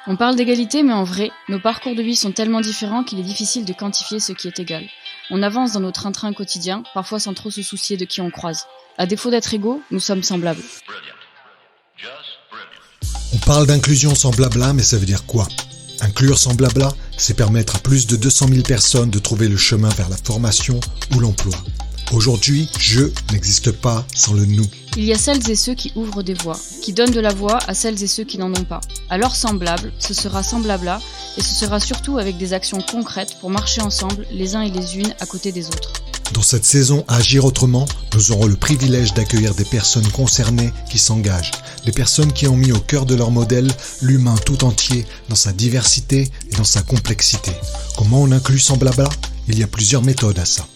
On parle d'égalité, mais en vrai, nos parcours de vie sont tellement différents qu'il est difficile de quantifier ce qui est égal. On avance dans nos train-train quotidiens, parfois sans trop se soucier de qui on croise. À défaut d'être égaux, nous sommes semblables. On parle d'inclusion sans blabla, mais ça veut dire quoi ? Inclure sans blabla, c'est permettre à plus de 200 000 personnes de trouver le chemin vers la formation ou l'emploi. Aujourd'hui, je n'existe pas sans le nous. Il y a celles et ceux qui ouvrent des voies, qui donnent de la voix à celles et ceux qui n'en ont pas. Alors semblable, ce sera sans blabla, et ce sera surtout avec des actions concrètes pour marcher ensemble, les uns et les unes à côté des autres. Dans cette saison Agir autrement, nous aurons le privilège d'accueillir des personnes concernées qui s'engagent, des personnes qui ont mis au cœur de leur modèle l'humain tout entier, dans sa diversité et dans sa complexité. Comment on inclut sans blabla ? Il y a plusieurs méthodes à ça.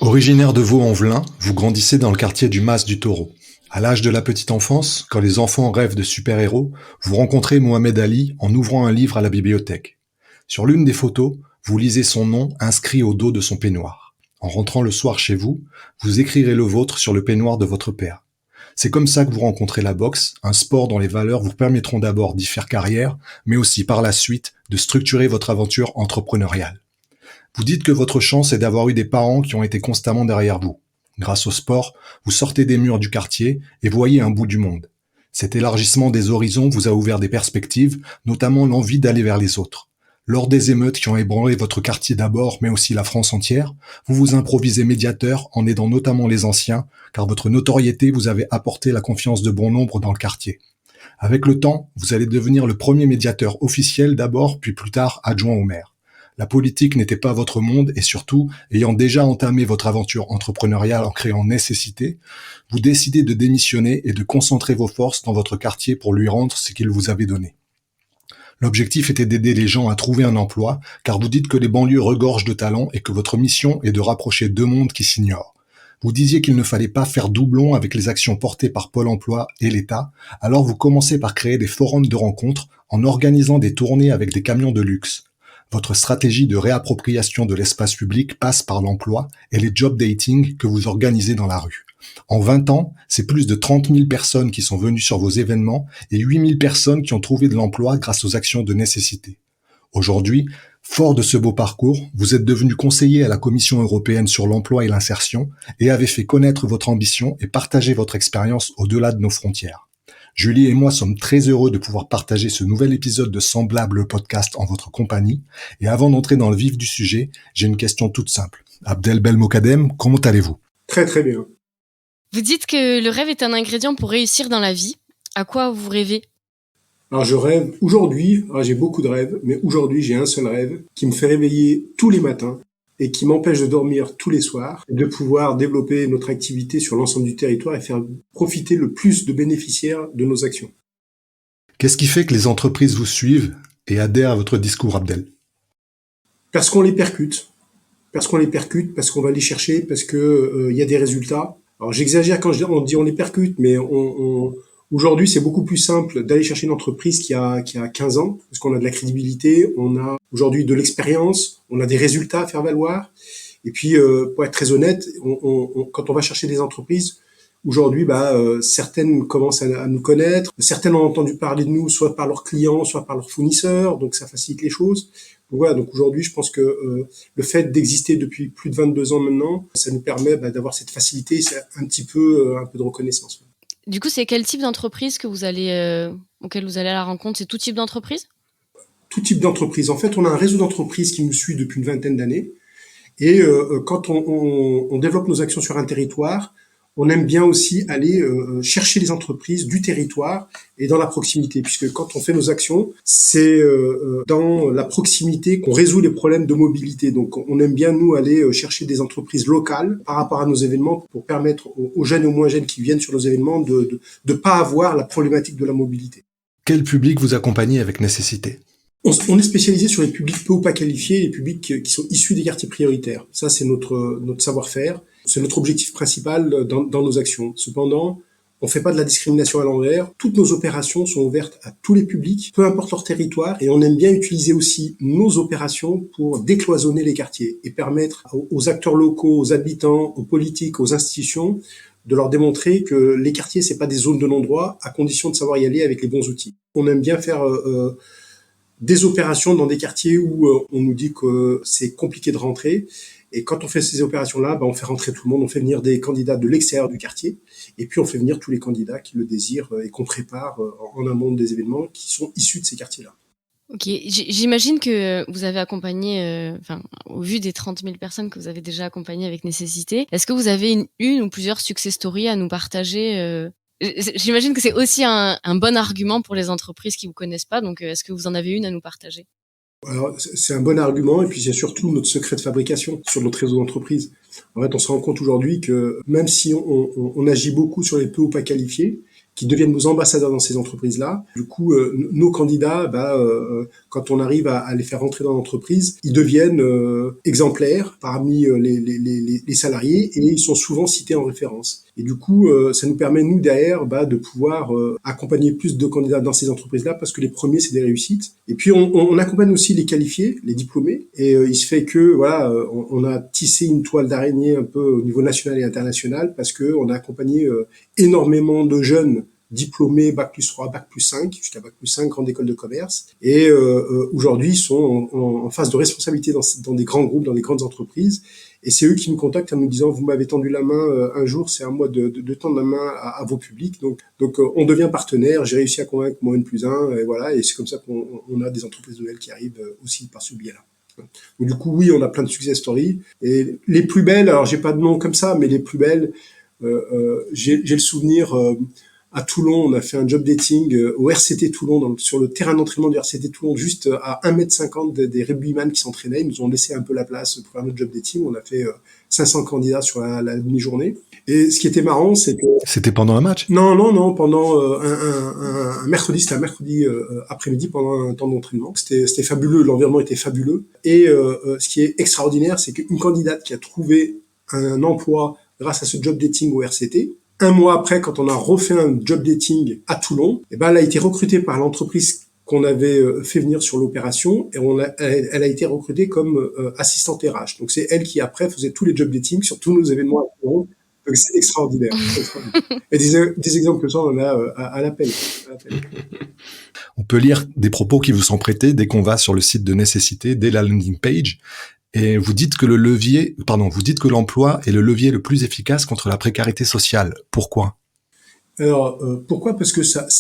Originaire de Vaux-en-Velin, vous grandissez dans le quartier du Mas du Taureau. À l'âge de la petite enfance, quand les enfants rêvent de super-héros, vous rencontrez Mohamed Ali en ouvrant un livre à la bibliothèque. Sur l'une des photos, vous lisez son nom inscrit au dos de son peignoir. En rentrant le soir chez vous, vous écrirez le vôtre sur le peignoir de votre père. C'est comme ça que vous rencontrez la boxe, un sport dont les valeurs vous permettront d'abord d'y faire carrière, mais aussi par la suite de structurer votre aventure entrepreneuriale. Vous dites que votre chance est d'avoir eu des parents qui ont été constamment derrière vous. Grâce au sport, vous sortez des murs du quartier et voyez un bout du monde. Cet élargissement des horizons vous a ouvert des perspectives, notamment l'envie d'aller vers les autres. Lors des émeutes qui ont ébranlé votre quartier d'abord, mais aussi la France entière, vous vous improvisez médiateur en aidant notamment les anciens, car votre notoriété vous avait apporté la confiance de bon nombre dans le quartier. Avec le temps, vous allez devenir le premier médiateur officiel d'abord, puis plus tard adjoint au maire. La politique n'était pas votre monde et surtout, ayant déjà entamé votre aventure entrepreneuriale en créant Nécessité, vous décidez de démissionner et de concentrer vos forces dans votre quartier pour lui rendre ce qu'il vous avait donné. L'objectif était d'aider les gens à trouver un emploi, car vous dites que les banlieues regorgent de talents et que votre mission est de rapprocher deux mondes qui s'ignorent. Vous disiez qu'il ne fallait pas faire doublon avec les actions portées par Pôle emploi et l'État, alors vous commencez par créer des forums de rencontres en organisant des tournées avec des camions de luxe. Votre stratégie de réappropriation de l'espace public passe par l'emploi et les job dating que vous organisez dans la rue. En 20 ans, c'est plus de 30 000 personnes qui sont venues sur vos événements et 8 000 personnes qui ont trouvé de l'emploi grâce aux actions de Nécessité. Aujourd'hui, fort de ce beau parcours, vous êtes devenu conseiller à la Commission européenne sur l'emploi et l'insertion et avez fait connaître votre ambition et partager votre expérience au-delà de nos frontières. Julie et moi sommes très heureux de pouvoir partager ce nouvel épisode de Semblable podcast en votre compagnie. Et avant d'entrer dans le vif du sujet, j'ai une question toute simple. Abdel Belmokadem, comment allez-vous ? Très très bien. Vous dites que le rêve est un ingrédient pour réussir dans la vie. À quoi vous rêvez ? Alors je rêve aujourd'hui, j'ai beaucoup de rêves, mais aujourd'hui j'ai un seul rêve qui me fait réveiller tous les matins et qui m'empêche de dormir tous les soirs, de pouvoir développer notre activité sur l'ensemble du territoire et faire profiter le plus de bénéficiaires de nos actions. Qu'est-ce qui fait que les entreprises vous suivent et adhèrent à votre discours, Abdel ? Parce qu'on les percute, parce qu'on va les chercher, parce que y a des résultats. Alors j'exagère quand on dit on les percute, mais aujourd'hui, c'est beaucoup plus simple d'aller chercher une entreprise qui a 15 ans, parce qu'on a de la crédibilité, on a aujourd'hui de l'expérience, on a des résultats à faire valoir. Et puis, pour être très honnête, quand on va chercher des entreprises, aujourd'hui, certaines commencent à nous connaître, certaines ont entendu parler de nous, soit par leurs clients, soit par leurs fournisseurs, donc ça facilite les choses. Donc voilà, donc aujourd'hui, je pense que le fait d'exister depuis plus de 22 ans maintenant, ça nous permet d'avoir cette facilité, c'est un peu de reconnaissance. Du coup, c'est quel type d'entreprise que auquel vous allez à la rencontre ? C'est tout type d'entreprise ? Tout type d'entreprise. En fait, on a un réseau d'entreprises qui nous suit depuis une vingtaine d'années. Et quand on développe nos actions sur un territoire, on aime bien aussi aller chercher les entreprises du territoire et dans la proximité. Puisque quand on fait nos actions, c'est dans la proximité qu'on résout les problèmes de mobilité. Donc, on aime bien, nous, aller chercher des entreprises locales par rapport à nos événements pour permettre aux jeunes et aux moins jeunes qui viennent sur nos événements de pas avoir la problématique de la mobilité. Quel public vous accompagnez avec Nécessité ? On est spécialisé sur les publics peu ou pas qualifiés, les publics qui sont issus des quartiers prioritaires. Ça, c'est notre savoir-faire. C'est notre objectif principal dans nos actions. Cependant, on fait pas de la discrimination à l'envers. Toutes nos opérations sont ouvertes à tous les publics, peu importe leur territoire. Et on aime bien utiliser aussi nos opérations pour décloisonner les quartiers et permettre aux acteurs locaux, aux habitants, aux politiques, aux institutions de leur démontrer que les quartiers, c'est pas des zones de non-droit, à condition de savoir y aller avec les bons outils. On aime bien faire des opérations dans des quartiers où on nous dit que c'est compliqué de rentrer. Et quand on fait ces opérations-là, on fait rentrer tout le monde, on fait venir des candidats de l'extérieur du quartier, et puis on fait venir tous les candidats qui le désirent et qu'on prépare en amont des événements qui sont issus de ces quartiers-là. Ok, j'imagine que vous avez accompagné, au vu des 30 000 personnes que vous avez déjà accompagnées avec nécessité, est-ce que vous avez une ou plusieurs success stories à nous partager J'imagine que c'est aussi un bon argument pour les entreprises qui vous connaissent pas, donc est-ce que vous en avez une à nous partager? Alors, c'est un bon argument, et puis c'est surtout notre secret de fabrication sur notre réseau d'entreprise. En fait, on se rend compte aujourd'hui que même si on agit beaucoup sur les peu ou pas qualifiés, qui deviennent nos ambassadeurs dans ces entreprises-là. Du coup, nos candidats, quand on arrive à les faire rentrer dans l'entreprise, ils deviennent exemplaires parmi les salariés, et ils sont souvent cités en référence. Et du coup, ça nous permet, nous, derrière, de pouvoir accompagner plus de candidats dans ces entreprises-là, parce que les premiers, c'est des réussites. Et puis, on accompagne aussi les qualifiés, les diplômés, et il se fait que, voilà, on a tissé une toile d'araignée un peu au niveau national et international, parce que on a accompagné énormément de jeunes diplômés Bac+3, Bac+5, jusqu'à Bac+5, grande école de commerce, et aujourd'hui ils sont en phase de responsabilité dans des grands groupes, dans des grandes entreprises, et c'est eux qui nous contactent en nous disant: vous m'avez tendu la main un jour, c'est à moi de tendre la main à vos publics, donc on devient partenaire, j'ai réussi à convaincre mon N+1, et voilà, et c'est comme ça qu'on a des entreprises nouvelles qui arrivent aussi par ce biais-là. Donc, du coup, oui, on a plein de success stories, et les plus belles, alors j'ai pas de nom comme ça, mais les plus belles, j'ai le souvenir, à Toulon, on a fait un job dating au RCT Toulon, sur le terrain d'entraînement du RCT Toulon, juste à 1,50 m des rugbyman qui s'entraînaient. Ils nous ont laissé un peu la place pour faire notre job dating. On a fait 500 candidats sur la demi-journée. Et ce qui était marrant, c'est que... C'était pendant un match? Non, pendant un mercredi, c'était un mercredi après-midi pendant un temps d'entraînement. C'était fabuleux, l'environnement était fabuleux. Et ce qui est extraordinaire, c'est qu'une candidate qui a trouvé un emploi grâce à ce job dating au RCT, un mois après, quand on a refait un job dating à Toulon, elle a été recrutée par l'entreprise qu'on avait fait venir sur l'opération, et elle a été recrutée comme assistante RH. Donc c'est elle qui après faisait tous les job dating sur tous nos événements à Toulon. Donc c'est extraordinaire. Et des exemples comme ça, on en a à l'appel. On peut lire des propos qui vous sont prêtés dès qu'on va sur le site de Nécessité, dès la landing page. Et vous dites que l'emploi est le levier le plus efficace contre la précarité sociale. Pourquoi? Alors, pourquoi? Parce que ça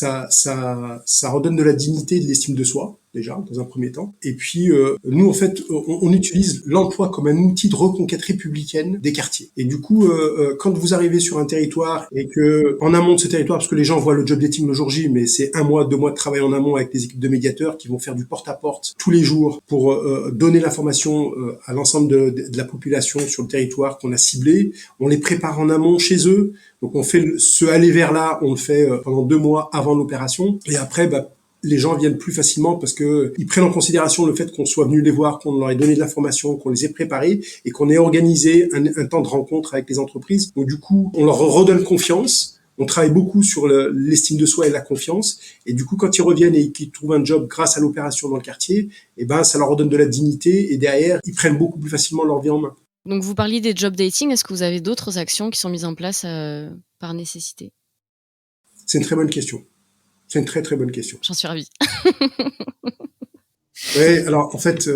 redonne de la dignité et de l'estime de soi, déjà, dans un premier temps. Et puis, nous, en fait, on utilise l'emploi comme un outil de reconquête républicaine des quartiers. Et du coup, quand vous arrivez sur un territoire et que, en amont de ce territoire, parce que les gens voient le job dating le jour J, mais c'est 1 mois, 2 mois de travail en amont avec des équipes de médiateurs qui vont faire du porte-à-porte tous les jours pour donner l'information à l'ensemble de la population sur le territoire qu'on a ciblé. On les prépare en amont chez eux. Donc on fait ce aller vers là, on le fait pendant 2 mois avant l'opération, et après les gens viennent plus facilement parce que ils prennent en considération le fait qu'on soit venu les voir, qu'on leur ait donné de l'information, qu'on les ait préparés et qu'on ait organisé un temps de rencontre avec les entreprises. Donc du coup, on leur redonne confiance. On travaille beaucoup sur l'estime de soi et la confiance, et du coup quand ils reviennent et qu'ils trouvent un job grâce à l'opération dans le quartier, ça leur redonne de la dignité, et derrière ils prennent beaucoup plus facilement leur vie en main. Donc vous parliez des job dating, est-ce que vous avez d'autres actions qui sont mises en place par nécessité? C'est une très bonne question. C'est une très très bonne question. J'en suis ravie. Oui, alors en fait,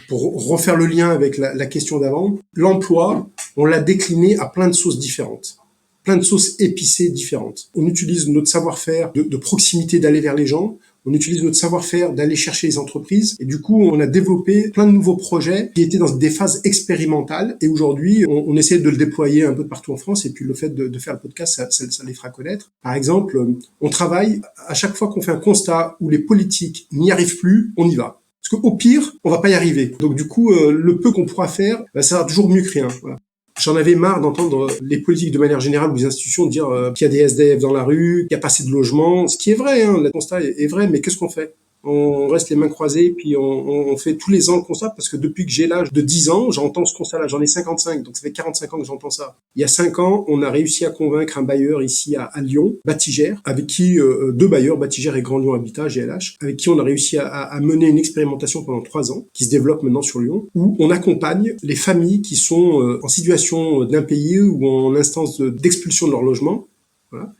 pour refaire le lien avec la question d'avant, l'emploi, on l'a décliné à plein de sauces différentes, plein de sauces épicées différentes. On utilise notre savoir-faire de proximité d'aller vers les gens. On utilise notre savoir-faire d'aller chercher les entreprises, et du coup, on a développé plein de nouveaux projets qui étaient dans des phases expérimentales, et aujourd'hui, on essaie de le déployer un peu partout en France, et puis le fait de faire le podcast, ça les fera connaître. Par exemple, on travaille, à chaque fois qu'on fait un constat où les politiques n'y arrivent plus, on y va. Parce qu'au pire, on va pas y arriver. Donc du coup, le peu qu'on pourra faire, ça sera toujours mieux que rien. Voilà. J'en avais marre d'entendre les politiques de manière générale ou les institutions dire qu'il y a des SDF dans la rue, qu'il n'y a pas assez de logements, ce qui est vrai, le constat est vrai, mais qu'est-ce qu'on fait? on reste les mains croisées, puis on fait tous les ans le constat, parce que depuis que j'ai l'âge de 10 ans, j'entends ce constat-là. J'en ai 55, donc ça fait 45 ans que j'entends ça. Il y a 5 ans, on a réussi à convaincre un bailleur ici à Lyon, Batigère, avec qui, deux bailleurs, Batigère et Grand Lyon Habitat, GLH, avec qui on a réussi à mener une expérimentation pendant 3 ans, qui se développe maintenant sur Lyon, où on accompagne les familles qui sont en situation d'impayé ou en instance d'expulsion de leur logement. Voilà.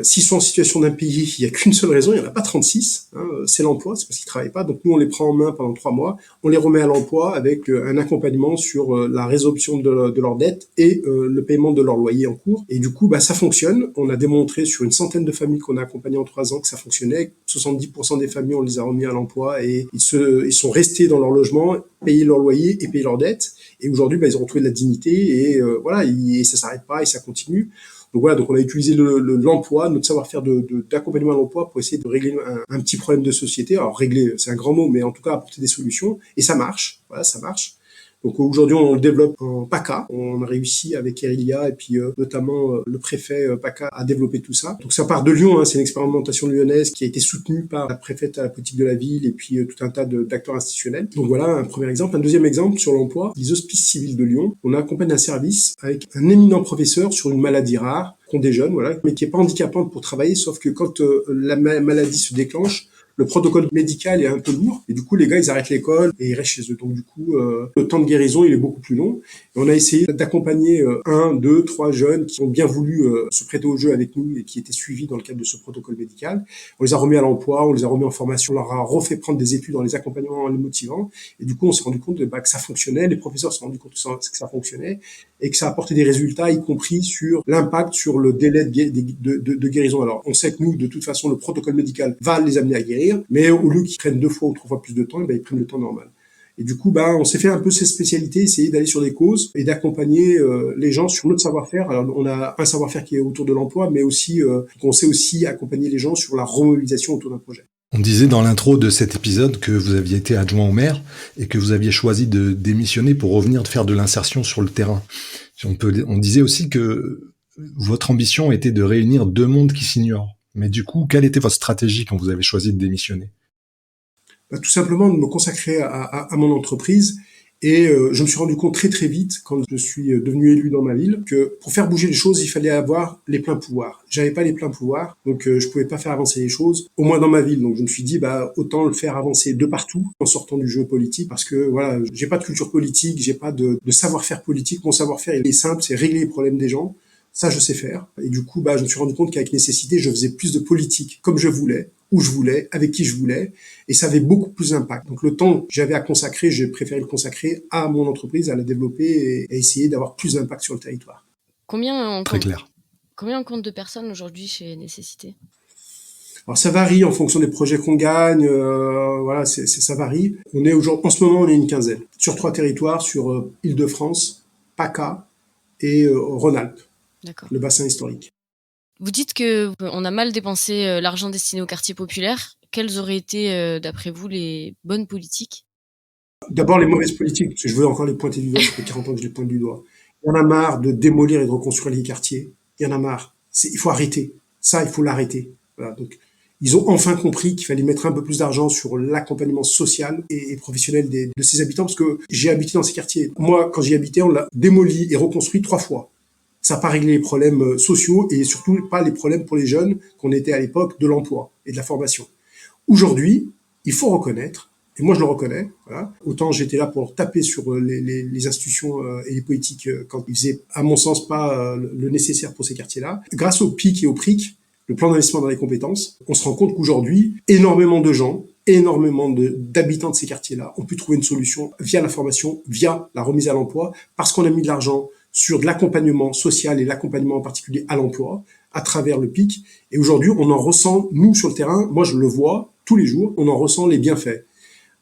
S'ils sont en situation d'impayé, il n'y a qu'une seule raison, il n'y en a pas 36, c'est l'emploi, c'est parce qu'ils ne travaillent pas. Donc nous, on les prend en main pendant 3 mois, on les remet à l'emploi avec un accompagnement sur la résolution de leurs dettes et le paiement de leur loyer en cours. Et du coup, ça fonctionne. On a démontré sur une centaine de familles qu'on a accompagnées en 3 ans que ça fonctionnait. 70% des familles, on les a remis à l'emploi et ils sont restés dans leur logement, payer leur loyer et payer leurs dettes. Et aujourd'hui, ils ont retrouvé de la dignité et voilà, et ça s'arrête pas et ça continue. Donc voilà, donc on a utilisé l'emploi, notre savoir-faire d'accompagnement à l'emploi pour essayer de régler un petit problème de société. Alors régler, c'est un grand mot, mais en tout cas apporter des solutions. Et ça marche, voilà, ça marche. Donc aujourd'hui, on le développe en PACA. On a réussi avec Erilia et puis notamment le préfet PACA à développer tout ça. Donc ça part de Lyon, c'est une expérimentation lyonnaise qui a été soutenue par la préfète à la politique de la ville et puis tout un tas d'acteurs institutionnels. Donc voilà un premier exemple. Un deuxième exemple sur l'emploi, les hospices civils de Lyon. On accompagne un service avec un éminent professeur sur une maladie rare qu'on déjeune, voilà, mais qui est pas handicapante pour travailler, sauf que quand la maladie se déclenche, le protocole médical est un peu lourd et du coup les gars ils arrêtent l'école et ils restent chez eux. Donc du coup le temps de guérison il est beaucoup plus long. Et on a essayé d'accompagner 1, 2, 3 jeunes qui ont bien voulu se prêter au jeu avec nous et qui étaient suivis dans le cadre de ce protocole médical. On les a remis à l'emploi, on les a remis en formation, on leur a refait prendre des études dans les accompagnements en les motivant. Et du coup on s'est rendu compte que ça fonctionnait, les professeurs se sont rendus compte que ça fonctionnait et que ça apportait des résultats, y compris sur l'impact sur le délai de guérison. Alors on sait que nous de toute façon le protocole médical va les amener à guérir. Mais au lieu qu'ils prennent 2 fois ou 3 fois plus de temps, ils prennent le temps normal. Et du coup, on s'est fait un peu ces spécialités, essayer d'aller sur des causes et d'accompagner les gens sur notre savoir-faire. Alors, on a un savoir-faire qui est autour de l'emploi, mais aussi on sait aussi accompagner les gens sur la remobilisation autour d'un projet. On disait dans l'intro de cet épisode que vous aviez été adjoint au maire et que vous aviez choisi de démissionner pour revenir faire de l'insertion sur le terrain. On disait aussi que votre ambition était de réunir 2 mondes qui s'ignorent. Mais du coup, quelle était votre stratégie quand vous avez choisi de démissionner ? Tout simplement de me consacrer à mon entreprise. Et je me suis rendu compte très très vite, quand je suis devenu élu dans ma ville, que pour faire bouger les choses, il fallait avoir les pleins pouvoirs. J'avais pas les pleins pouvoirs, donc je pouvais pas faire avancer les choses, au moins dans ma ville. Donc je me suis dit, autant le faire avancer de partout, en sortant du jeu politique, parce que voilà, j'ai pas de culture politique, j'ai pas de savoir-faire politique. Mon savoir-faire, il est simple, c'est régler les problèmes des gens. Ça, je sais faire. Et du coup, je me suis rendu compte qu'avec nécessité, je faisais plus de politique comme je voulais, où je voulais, avec qui je voulais. Et ça avait beaucoup plus d'impact. Donc, le temps que j'avais à consacrer, j'ai préféré le consacrer à mon entreprise, à la développer et essayer d'avoir plus d'impact sur le territoire. Très clair. Combien on compte de personnes aujourd'hui chez Nécessité ? Alors, ça varie en fonction des projets qu'on gagne. Voilà, ça varie. En ce moment, on est une quinzaine. Sur 3 territoires, sur Île-de-France, PACA et Rhône-Alpes. D'accord. Le bassin historique. Vous dites qu'on a mal dépensé l'argent destiné aux quartiers populaires. Quelles auraient été, d'après vous, les bonnes politiques ? D'abord, les mauvaises politiques, parce que je veux encore les pointer du doigt, ça fait 40 ans que je les pointe du doigt. Il y en a marre de démolir et de reconstruire les quartiers. Il y en a marre. Il faut arrêter. Ça, il faut l'arrêter. Voilà, donc, ils ont enfin compris qu'il fallait mettre un peu plus d'argent sur l'accompagnement social et professionnel de ces habitants, parce que j'ai habité dans ces quartiers. Moi, quand j'y habitais, on l'a démoli et reconstruit 3 fois. Ça n'a pas réglé les problèmes sociaux et surtout pas les problèmes pour les jeunes qu'on était à l'époque de l'emploi et de la formation. Aujourd'hui, il faut reconnaître, et moi je le reconnais, voilà, autant j'étais là pour taper sur les institutions et les politiques quand ils faisaient, à mon sens, pas le nécessaire pour ces quartiers-là. Grâce au PIC et au PRIC, le plan d'investissement dans les compétences, on se rend compte qu'aujourd'hui, énormément de gens, énormément d'habitants de ces quartiers-là ont pu trouver une solution via la formation, via la remise à l'emploi, parce qu'on a mis de l'argent sur de l'accompagnement social et l'accompagnement en particulier à l'emploi, à travers le PIC. Et aujourd'hui, on en ressent, nous, sur le terrain, moi je le vois tous les jours, on en ressent les bienfaits.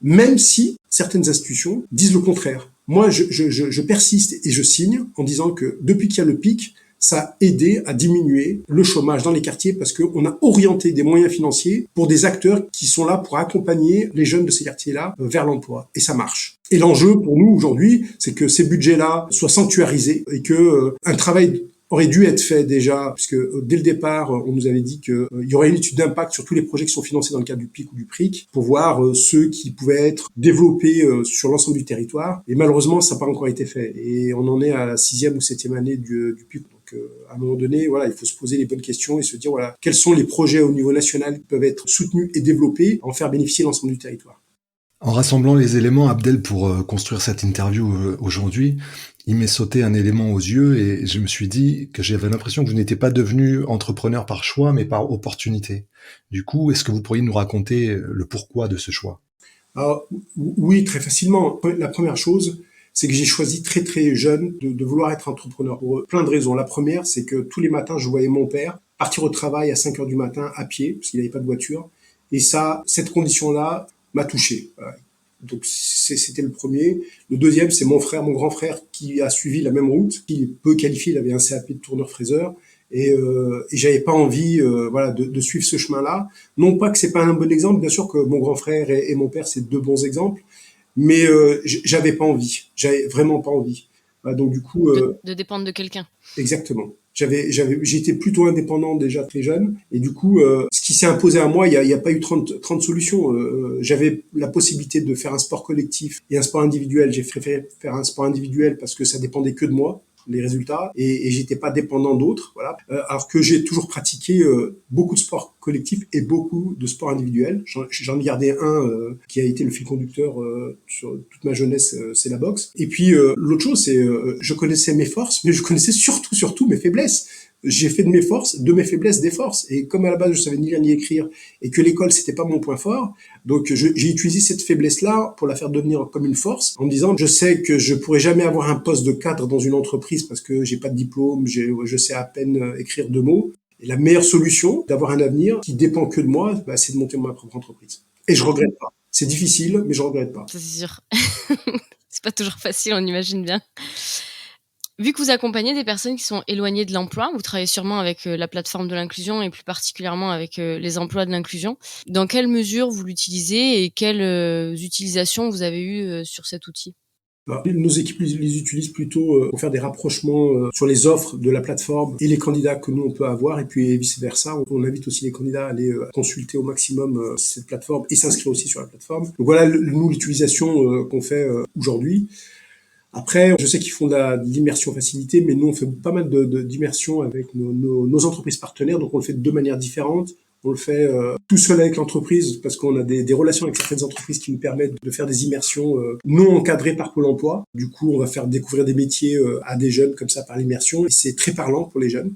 Même si certaines institutions disent le contraire. Moi, je persiste et je signe en disant que depuis qu'il y a le PIC, ça a aidé à diminuer le chômage dans les quartiers parce qu'on a orienté des moyens financiers pour des acteurs qui sont là pour accompagner les jeunes de ces quartiers-là vers l'emploi. Et ça marche. Et l'enjeu pour nous aujourd'hui, c'est que ces budgets-là soient sanctuarisés et que un travail aurait dû être fait déjà, puisque dès le départ, on nous avait dit qu'il y aurait une étude d'impact sur tous les projets qui sont financés dans le cadre du PIC ou du PRIC, pour voir ceux qui pouvaient être développés sur l'ensemble du territoire. Et malheureusement, ça n'a pas encore été fait. Et on en est à la 6e ou 7e année du PIC. Donc, à un moment donné, voilà, il faut se poser les bonnes questions et se dire, voilà, quels sont les projets au niveau national qui peuvent être soutenus et développés, en faire bénéficier l'ensemble du territoire. En rassemblant les éléments, Abdel, pour construire cette interview aujourd'hui, il m'est sauté un élément aux yeux et je me suis dit que j'avais l'impression que vous n'étiez pas devenu entrepreneur par choix, mais par opportunité. Du coup, est-ce que vous pourriez nous raconter le pourquoi de ce choix? Alors, oui, très facilement. La première chose, c'est que j'ai choisi très très jeune de vouloir être entrepreneur pour plein de raisons. La première, c'est que tous les matins, je voyais mon père partir au travail à 5 heures du matin à pied, parce qu'il n'avait pas de voiture. Et ça, cette condition-là m'a touché. Voilà. Donc c'était le premier. Le deuxième, c'est mon grand frère, qui a suivi la même route. Il est peu qualifié, il avait un CAP de tourneur-fraiseur. Et j'avais pas envie voilà de suivre ce chemin-là. Non pas que c'est pas un bon exemple, bien sûr que mon grand frère et mon père, c'est deux bons exemples, mais j'avais pas envie. J'avais vraiment pas envie. Voilà, donc du coup de dépendre de quelqu'un. exactement. J'étais plutôt indépendant déjà très jeune, et du coup, ce qui s'est imposé à moi, il y a pas eu 30 solutions. J'avais la possibilité de faire un sport collectif et un sport individuel. J'ai préféré faire un sport individuel parce que ça dépendait que de moi, les résultats, et j'étais pas dépendant d'autres, voilà. Alors que j'ai toujours pratiqué beaucoup de sports collectifs et beaucoup de sports individuels. J'en ai gardé un qui a été le fil conducteur sur toute ma jeunesse, c'est la boxe. Et puis l'autre chose, c'est je connaissais mes forces, mais je connaissais surtout mes faiblesses. J'ai fait de mes faiblesses des forces. Et comme à la base je savais ni lire ni écrire et que l'école c'était pas mon point fort, donc j'ai utilisé cette faiblesse-là pour la faire devenir comme une force, en me disant je sais que je pourrai jamais avoir un poste de cadre dans une entreprise parce que j'ai pas de diplôme, je sais à peine écrire 2 mots. Et la meilleure solution d'avoir un avenir qui dépend que de moi, bah, c'est de monter ma propre entreprise. Et je regrette pas. C'est difficile, mais je regrette pas. Ça, c'est sûr. C'est pas toujours facile, on imagine bien. Vu que vous accompagnez des personnes qui sont éloignées de l'emploi, vous travaillez sûrement avec la plateforme de l'inclusion et plus particulièrement avec les emplois de l'inclusion. Dans quelle mesure vous l'utilisez et quelles utilisations vous avez eues sur cet outil? Nos équipes les utilisent plutôt pour faire des rapprochements sur les offres de la plateforme et les candidats que nous on peut avoir, et puis vice-versa. On invite aussi les candidats à aller consulter au maximum cette plateforme et s'inscrire aussi sur la plateforme. Donc voilà, nous, l'utilisation qu'on fait aujourd'hui. Après, je sais qu'ils font de l'immersion facilitée, mais nous, on fait pas mal d'immersion avec nos entreprises partenaires, donc on le fait de 2 manières différentes. On le fait tout seul avec l'entreprise parce qu'on a des relations avec certaines entreprises qui nous permettent de faire des immersions non encadrées par Pôle emploi. Du coup, on va faire découvrir des métiers à des jeunes comme ça par l'immersion, et c'est très parlant pour les jeunes.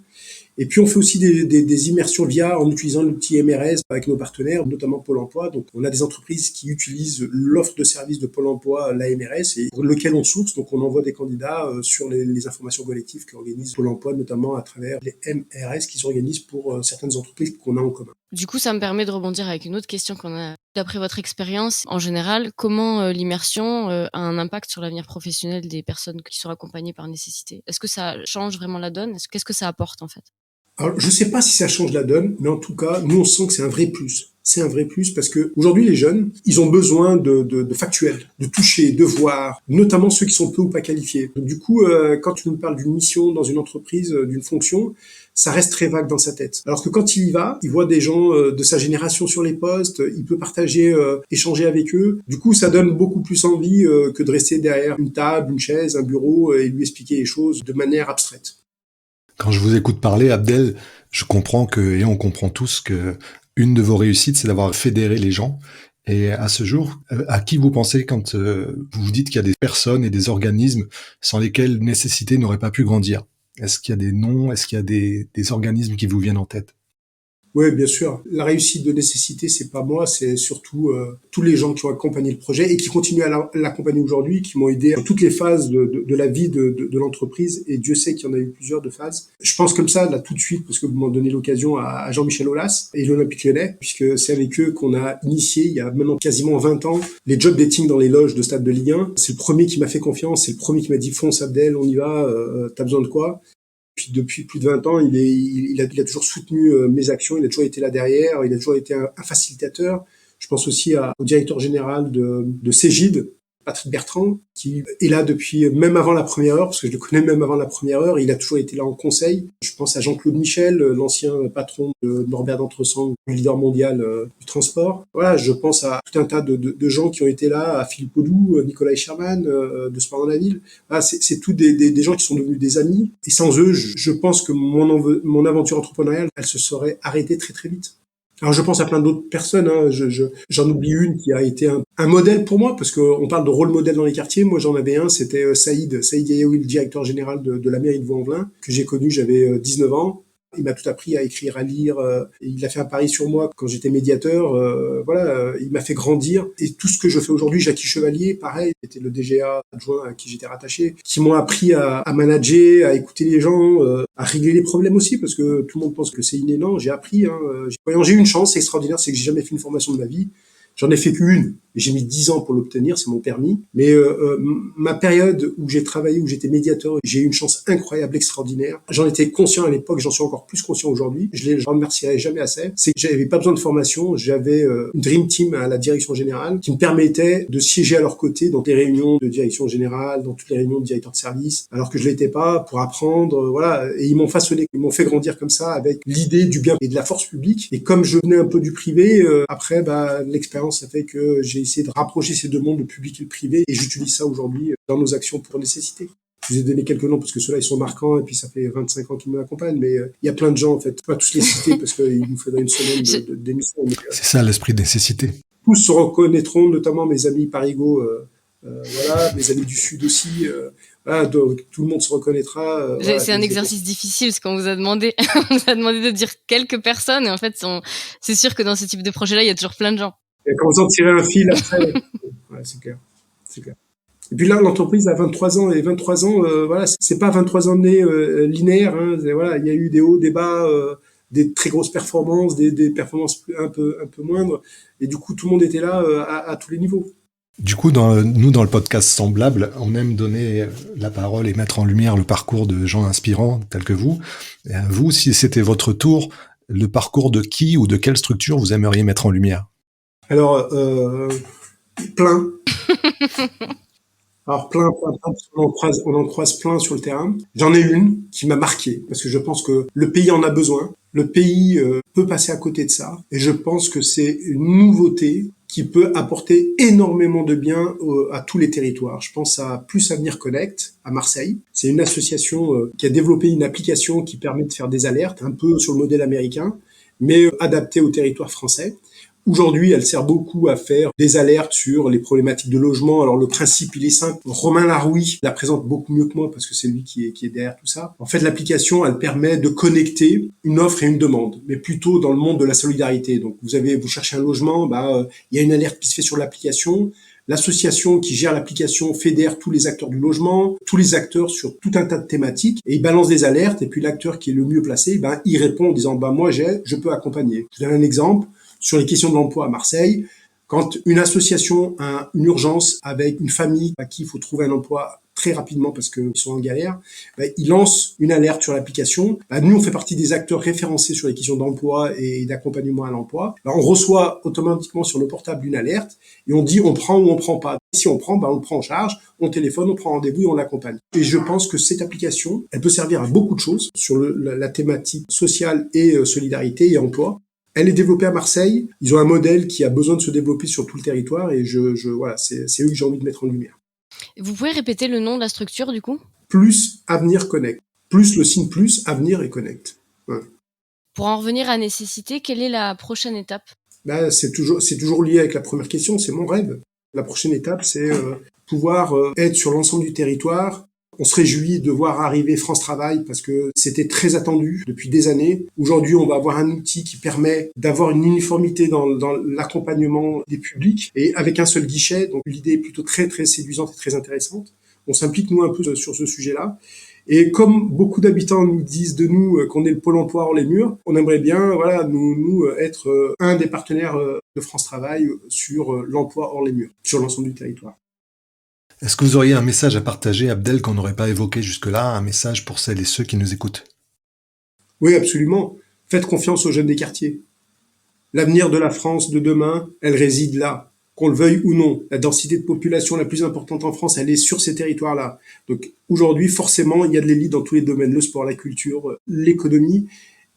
Et puis on fait aussi des immersions en utilisant l'outil MRS avec nos partenaires, notamment Pôle emploi. Donc on a des entreprises qui utilisent l'offre de services de Pôle emploi, la MRS, et pour lequel on source. Donc on envoie des candidats sur les informations collectives qu'organise Pôle emploi, notamment à travers les MRS qu'ils organisent pour certaines entreprises qu'on a en commun. Du coup, ça me permet de rebondir avec une autre question qu'on a. D'après votre expérience, en général, comment l'immersion a un impact sur l'avenir professionnel des personnes qui sont accompagnées par nécessité? Est-ce que ça change vraiment la donne? Qu'est-ce que ça apporte en fait? Alors, je sais pas si ça change la donne, mais en tout cas, nous, on sent que c'est un vrai plus. C'est un vrai plus parce que aujourd'hui, les jeunes, ils ont besoin de factuels, de toucher, de voir, notamment ceux qui sont peu ou pas qualifiés. Donc, du coup, quand tu nous parles d'une mission dans une entreprise, d'une fonction, ça reste très vague dans sa tête. Alors que quand il y va, il voit des gens de sa génération sur les postes, il peut partager, échanger avec eux. Du coup, ça donne beaucoup plus envie que de rester derrière une table, une chaise, un bureau et lui expliquer les choses de manière abstraite. Quand je vous écoute parler, Abdel, je comprends et on comprend tous que une de vos réussites, c'est d'avoir fédéré les gens. Et à ce jour, à qui vous pensez quand vous vous dites qu'il y a des personnes et des organismes sans lesquels Nécessité n'aurait pas pu grandir? Est-ce qu'il y a des noms? Est-ce qu'il y a des organismes qui vous viennent en tête? Oui, bien sûr. La réussite de Nécessité, c'est pas moi, c'est surtout tous les gens qui ont accompagné le projet et qui continuent à l'accompagner aujourd'hui, qui m'ont aidé à toutes les phases de la vie de l'entreprise. Et Dieu sait qu'il y en a eu plusieurs de phases. Je pense comme ça, là, tout de suite, parce que vous m'en donnez l'occasion, à Jean-Michel Aulas et l'Olympique Lyonnais, puisque c'est avec eux qu'on a initié, il y a maintenant quasiment 20 ans, les job dating dans les loges de stade de Ligue 1. C'est le premier qui m'a fait confiance, c'est le premier qui m'a dit « Fonce Abdel, on y va, t'as besoin de quoi ?» Puis depuis plus de 20 ans, il a toujours soutenu mes actions, il a toujours été là derrière, il a toujours été un facilitateur. Je pense aussi au directeur général de Cégide, Patrick Bertrand, qui est là depuis même avant la première heure, parce que je le connais même avant la première heure. Il a toujours été là en conseil. Je pense à Jean-Claude Michel, l'ancien patron de Norbert d'Entresang, le leader mondial du transport. Voilà, je pense à tout un tas de gens qui ont été là, à Philippe Audoux, Nicolas Sherman, de Sport dans la ville. Voilà, c'est tous des gens qui sont devenus des amis. Et sans eux, je pense que mon aventure entrepreneuriale, elle se serait arrêtée très très vite. Alors je pense à plein d'autres personnes, hein. J'en oublie une qui a été un modèle pour moi, parce qu'on parle de rôle modèle dans les quartiers. Moi j'en avais un, c'était Saïd Yayaoui, le directeur général de la mairie de Vaux-en-Velin, que j'ai connu, j'avais 19 ans. Il m'a tout appris à écrire, à lire. Il a fait un pari sur moi quand j'étais médiateur. Il m'a fait grandir. Et tout ce que je fais aujourd'hui, Jackie Chevalier, pareil, c'était le DGA adjoint à qui j'étais rattaché, qui m'ont appris à manager, à écouter les gens, à régler les problèmes aussi, parce que tout le monde pense que c'est inné. Non, j'ai appris. J'ai eu une chance extraordinaire, c'est que j'ai jamais fait une formation de ma vie. J'en ai fait qu'une, et j'ai mis 10 ans pour l'obtenir, c'est mon permis. Mais ma période où j'ai travaillé, où j'étais médiateur, j'ai eu une chance incroyable, extraordinaire. J'en étais conscient à l'époque, j'en suis encore plus conscient aujourd'hui. Je les remercierai jamais assez. C'est que j'avais pas besoin de formation, j'avais une dream team à la direction générale qui me permettait de siéger à leur côté dans les réunions de direction générale, dans toutes les réunions de directeurs de service, alors que je l'étais pas, pour apprendre, voilà. Et ils m'ont façonné, ils m'ont fait grandir comme ça, avec l'idée du bien et de la force publique. Et comme je venais un peu du privé, après, l'expérience ça fait que j'ai essayé de rapprocher ces deux mondes, le public et le privé, et j'utilise ça aujourd'hui dans nos actions pour nécessité. Je vous ai donné quelques noms parce que ceux-là, ils sont marquants, et puis ça fait 25 ans qu'ils m'accompagnent, mais il y a plein de gens, en fait. Pas tous les citer parce qu'il nous faudrait une semaine d'émission. C'est ça l'esprit de nécessité. Tous se reconnaîtront, notamment mes amis Parigo, voilà, mes amis du Sud aussi. Voilà, donc, tout le monde se reconnaîtra. Voilà, c'est un exercice difficile, parce qu'on vous a demandé, on vous a demandé de dire quelques personnes, et en fait, c'est sûr que dans ce type de projet-là, il y a toujours plein de gens. Et quand vous en tirez un fil après, ouais, c'est clair. Et puis là, l'entreprise a 23 ans, et 23 ans, voilà, c'est pas 23 années linéaires, hein. Voilà, il y a eu des hauts, des bas, des très grosses performances, des performances un peu moindres, et du coup, tout le monde était là à tous les niveaux. Du coup, nous, dans le podcast Semblable, on aime donner la parole et mettre en lumière le parcours de gens inspirants tels que vous. Et vous, si c'était votre tour, le parcours de qui ou de quelle structure vous aimeriez mettre en lumière? Alors, plein. Alors, plein, on en croise plein sur le terrain. J'en ai une qui m'a marqué, parce que je pense que le pays en a besoin. Le pays peut passer à côté de ça. Et je pense que c'est une nouveauté qui peut apporter énormément de bien à tous les territoires. Je pense à Plus Avenir Connect à Marseille. C'est une association qui a développé une application qui permet de faire des alertes, un peu sur le modèle américain, mais adaptée au territoire français. Aujourd'hui, elle sert beaucoup à faire des alertes sur les problématiques de logement. Alors, le principe, il est simple. Romain Larouille la présente beaucoup mieux que moi parce que c'est lui qui est derrière tout ça. En fait, l'application, elle permet de connecter une offre et une demande, mais plutôt dans le monde de la solidarité. Donc, vous cherchez un logement, il y a une alerte qui se fait sur l'application. L'association qui gère l'application fédère tous les acteurs du logement, tous les acteurs sur tout un tas de thématiques, et il balance des alertes, et puis l'acteur qui est le mieux placé, il répond en disant, moi, je peux accompagner. Je vous donne un exemple. Sur les questions de l'emploi à Marseille, quand une association a une urgence avec une famille à qui il faut trouver un emploi très rapidement parce qu'ils sont en galère, il lance une alerte sur l'application. Nous, on fait partie des acteurs référencés sur les questions d'emploi et d'accompagnement à l'emploi. On reçoit automatiquement sur le portable une alerte et on dit on prend ou on prend pas. Si on prend, on le prend en charge, on téléphone, on prend rendez-vous et on l'accompagne. Et je pense que cette application, elle peut servir à beaucoup de choses sur la thématique sociale et solidarité et emploi. Elle est développée à Marseille. Ils ont un modèle qui a besoin de se développer sur tout le territoire et voilà, c'est eux que j'ai envie de mettre en lumière. Vous pouvez répéter le nom de la structure du coup ? Plus Avenir Connect. Plus le signe plus, Avenir et Connect. Ouais. Pour en revenir à nécessité, quelle est la prochaine étape ? C'est toujours lié avec la première question, c'est mon rêve. La prochaine étape, c'est pouvoir être sur l'ensemble du territoire. On se réjouit de voir arriver France Travail parce que c'était très attendu depuis des années. Aujourd'hui, on va avoir un outil qui permet d'avoir une uniformité dans l'accompagnement des publics et avec un seul guichet. Donc l'idée est plutôt très très séduisante et très intéressante. On s'implique nous un peu sur ce sujet-là. Et comme beaucoup d'habitants nous disent de nous qu'on est le pôle emploi hors les murs, on aimerait bien nous être un des partenaires de France Travail sur l'emploi hors les murs, sur l'ensemble du territoire. Est-ce que vous auriez un message à partager, Abdel, qu'on n'aurait pas évoqué jusque-là, un message pour celles et ceux qui nous écoutent ? Oui, absolument. Faites confiance aux jeunes des quartiers. L'avenir de la France de demain, elle réside là. qu'on le veuille ou non. La densité de population la plus importante en France, elle est sur ces territoires-là. Donc aujourd'hui, forcément, il y a de l'élite dans tous les domaines, le sport, la culture, l'économie.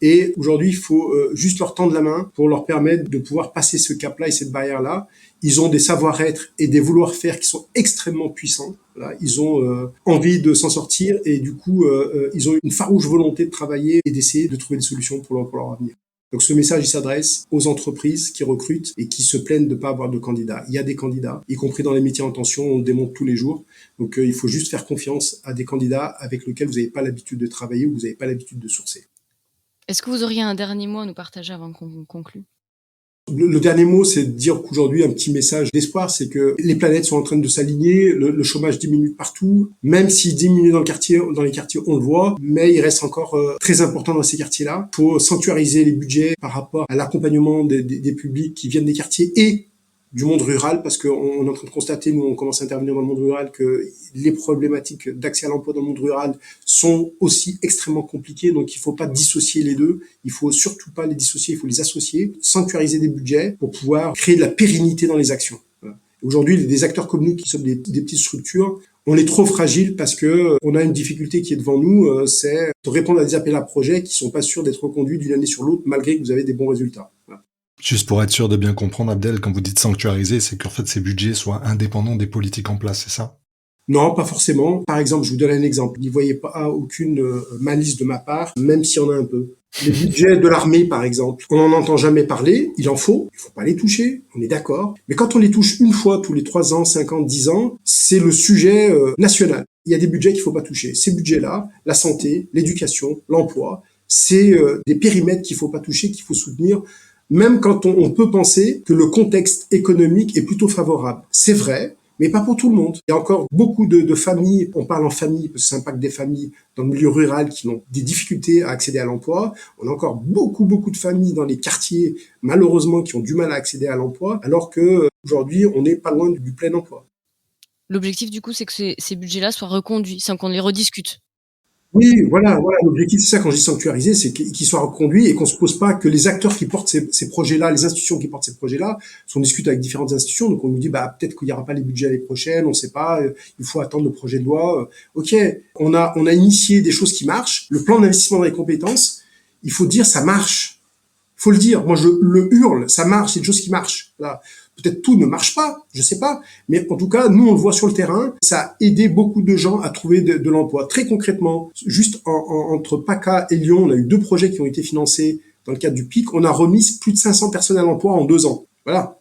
Et aujourd'hui, il faut juste leur tendre la main pour leur permettre de pouvoir passer ce cap-là et cette barrière-là. Ils ont des savoir-être et des vouloir-faire qui sont extrêmement puissants. Voilà. Ils ont envie de s'en sortir et du coup, ils ont une farouche volonté de travailler et d'essayer de trouver des solutions pour leur avenir. Donc ce message, il s'adresse aux entreprises qui recrutent et qui se plaignent de ne pas avoir de candidats. Il y a des candidats, y compris dans les métiers en tension, on le démontre tous les jours. Donc il faut juste faire confiance à des candidats avec lesquels vous n'avez pas l'habitude de travailler ou vous n'avez pas l'habitude de sourcer. Est-ce que vous auriez un dernier mot à nous partager avant qu'on conclue? Le dernier mot, c'est de dire qu'aujourd'hui, un petit message d'espoir, c'est que les planètes sont en train de s'aligner, le chômage diminue partout, même s'il diminue dans les quartiers, on le voit, mais il reste encore très important dans ces quartiers-là. Il faut sanctuariser les budgets par rapport à l'accompagnement des publics qui viennent des quartiers et du monde rural, parce qu'on est en train de constater, nous on commence à intervenir dans le monde rural, que les problématiques d'accès à l'emploi dans le monde rural sont aussi extrêmement compliquées, donc il ne faut pas dissocier les deux, il faut surtout pas les dissocier, il faut les associer, sanctuariser des budgets pour pouvoir créer de la pérennité dans les actions. Voilà. Aujourd'hui, des acteurs comme nous qui sommes des petites structures, on est trop fragile parce que on a une difficulté qui est devant nous, c'est de répondre à des appels à projets qui sont pas sûrs d'être reconduits d'une année sur l'autre malgré que vous avez des bons résultats. Voilà. Juste pour être sûr de bien comprendre, Abdel, quand vous dites sanctuariser, c'est qu'en fait ces budgets soient indépendants des politiques en place, c'est ça? Non, pas forcément. Par exemple, je vous donne un exemple. N'y voyez pas aucune malice de ma part, même s'il y en a un peu. Les budgets de l'armée, par exemple, on n'en entend jamais parler, il en faut pas les toucher, on est d'accord. Mais quand on les touche une fois tous les 3 ans, 5 ans, 10 ans, c'est le sujet national. Il y a des budgets qu'il faut pas toucher. Ces budgets-là, la santé, l'éducation, l'emploi, c'est des périmètres qu'il faut pas toucher, qu'il faut soutenir, même quand on peut penser que le contexte économique est plutôt favorable. C'est vrai, mais pas pour tout le monde. Il y a encore beaucoup de familles, on parle en famille, parce que ça impacte des familles dans le milieu rural qui ont des difficultés à accéder à l'emploi. On a encore beaucoup de familles dans les quartiers, malheureusement, qui ont du mal à accéder à l'emploi, alors que aujourd'hui, on n'est pas loin du plein emploi. L'objectif, du coup, c'est que ces budgets-là soient reconduits, sans qu'on les rediscute. Oui, voilà, l'objectif, c'est ça, quand je dis sanctuariser, c'est qu'ils soient reconduits et qu'on se pose pas que les acteurs qui portent ces projets-là, les institutions qui portent ces projets-là, sont discutés avec différentes institutions, donc on nous dit, peut-être qu'il y aura pas les budgets l'année prochaine, on sait pas, il faut attendre le projet de loi. Ok, on a initié des choses qui marchent, le plan d'investissement dans les compétences, il faut dire, ça marche. Faut le dire. Moi, je le hurle, ça marche, c'est une chose qui marche. Là. Peut-être tout ne marche pas, je sais pas. Mais en tout cas, nous, on le voit sur le terrain. Ça a aidé beaucoup de gens à trouver de l'emploi. Très concrètement, juste entre PACA et Lyon, on a eu 2 projets qui ont été financés dans le cadre du PIC. On a remis plus de 500 personnes à l'emploi en 2 ans. Voilà.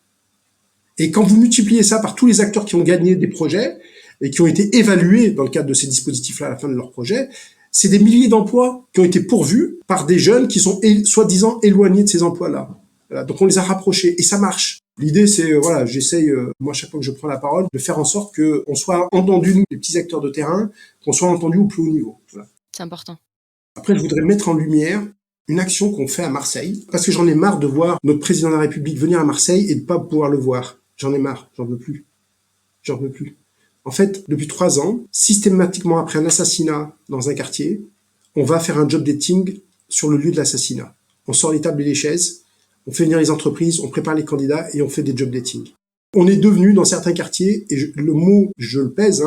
Et quand vous multipliez ça par tous les acteurs qui ont gagné des projets et qui ont été évalués dans le cadre de ces dispositifs-là à la fin de leur projet, c'est des milliers d'emplois qui ont été pourvus par des jeunes qui sont soi-disant éloignés de ces emplois-là. Voilà, donc on les a rapprochés et ça marche. L'idée, c'est, j'essaye, moi, chaque fois que je prends la parole, de faire en sorte qu'on soit entendus, nous, les petits acteurs de terrain, qu'on soit entendus au plus haut niveau. Voilà. C'est important. Après, je voudrais mettre en lumière une action qu'on fait à Marseille, parce que j'en ai marre de voir notre président de la République venir à Marseille et de pas pouvoir le voir. J'en ai marre, j'en veux plus. En fait, depuis 3 ans, systématiquement après un assassinat dans un quartier, on va faire un job dating sur le lieu de l'assassinat. On sort les tables et les chaises, on fait venir les entreprises, on prépare les candidats et on fait des job dating. On est devenu dans certains quartiers, et le mot, je le pèse,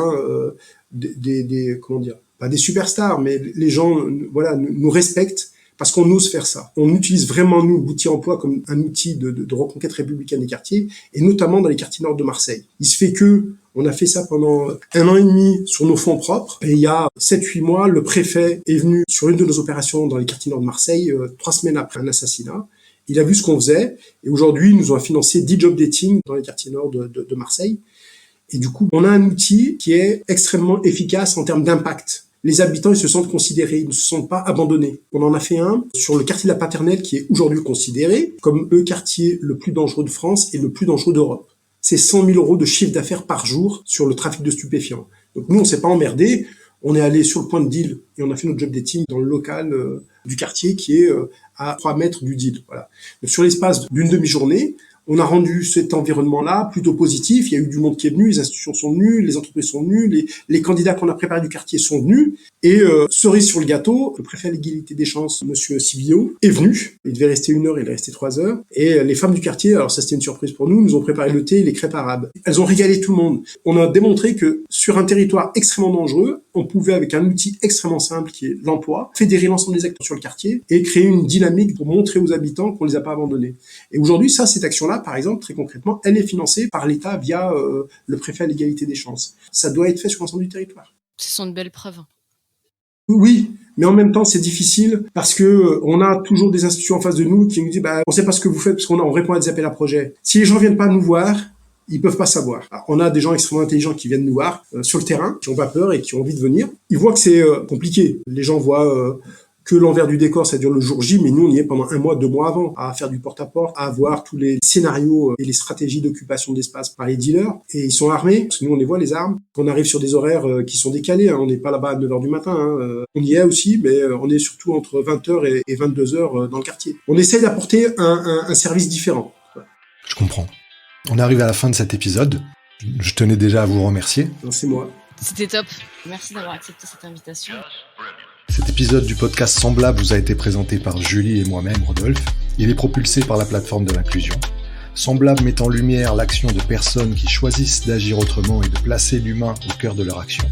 pas des superstars, mais les gens, nous respectent parce qu'on ose faire ça. On utilise vraiment, nous, l'outil emploi comme un outil de reconquête républicaine des quartiers, et notamment dans les quartiers nord de Marseille. Il se fait que on a fait ça pendant 1 an et demi sur nos fonds propres, et il y a 7-8 mois, le préfet est venu sur une de nos opérations dans les quartiers nord de Marseille, 3 semaines après un assassinat. Il a vu ce qu'on faisait, et aujourd'hui, ils nous ont financé 10 job dating dans les quartiers nord de Marseille. Et du coup, on a un outil qui est extrêmement efficace en termes d'impact. Les habitants, ils se sentent considérés, ils ne se sentent pas abandonnés. On en a fait un sur le quartier de la Paternelle qui est aujourd'hui considéré comme le quartier le plus dangereux de France et le plus dangereux d'Europe. C'est 100 000 € de chiffre d'affaires par jour sur le trafic de stupéfiants. Donc nous, on s'est pas emmerdé. On est allé sur le point de deal et on a fait notre job dating dans le local du quartier qui est à 3 mètres du deal. Voilà. Donc sur l'espace d'une demi-journée, On a rendu cet environnement-là plutôt positif. Il y a eu du monde qui est venu, les institutions sont venues, les entreprises sont venues, les candidats qu'on a préparés du quartier sont venus. Et cerise sur le gâteau, le préfet à l'égalité des chances, monsieur Sibillot, est venu. Il devait rester 1 heure, il est resté 3 heures. Et les femmes du quartier, alors ça c'était une surprise pour nous ont préparé le thé et les crêpes arabes. Elles ont régalé tout le monde. On a démontré que sur un territoire extrêmement dangereux, on pouvait, avec un outil extrêmement simple qui est l'emploi, fédérer l'ensemble des acteurs sur le quartier et créer une dynamique pour montrer aux habitants qu'on les a pas abandonnés. Et aujourd'hui, cette action-là, par exemple, très concrètement, elle est financée par l'État via le préfet à l'égalité des chances. Ça doit être fait sur l'ensemble du territoire. Ce sont de belles preuves. Oui, mais en même temps, c'est difficile parce que on a toujours des institutions en face de nous qui nous disent on sait pas ce que vous faites parce qu'on répond à des appels à projets. Si les gens viennent pas nous voir, ils peuvent pas savoir. Alors, on a des gens extrêmement intelligents qui viennent nous voir sur le terrain, qui ont pas peur et qui ont envie de venir. Ils voient que c'est compliqué. Les gens voient que l'envers du décor, ça dure le jour J, mais nous, on y est pendant 1 mois, 2 mois avant, à faire du porte-à-porte, à voir tous les scénarios et les stratégies d'occupation d'espace par les dealers. Et ils sont armés, parce que nous, on les voit, les armes. On arrive sur des horaires qui sont décalés, on n'est pas là-bas à 9h du matin. On y est aussi, mais on est surtout entre 20h et 22h dans le quartier. On essaye d'apporter un service différent. Je comprends. On arrive à la fin de cet épisode. Je tenais déjà à vous remercier. Non, c'est moi. C'était top. Merci d'avoir accepté cette invitation. Cet épisode du podcast Semblable vous a été présenté par Julie et moi-même, Rodolphe. Il est propulsé par la plateforme de l'inclusion. Semblable met en lumière l'action de personnes qui choisissent d'agir autrement et de placer l'humain au cœur de leur action.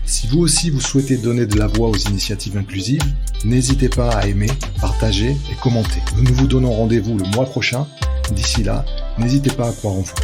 Si vous aussi vous souhaitez donner de la voix aux initiatives inclusives, n'hésitez pas à aimer, partager et commenter. Nous vous donnons rendez-vous le mois prochain. D'ici là, n'hésitez pas à croire en vous.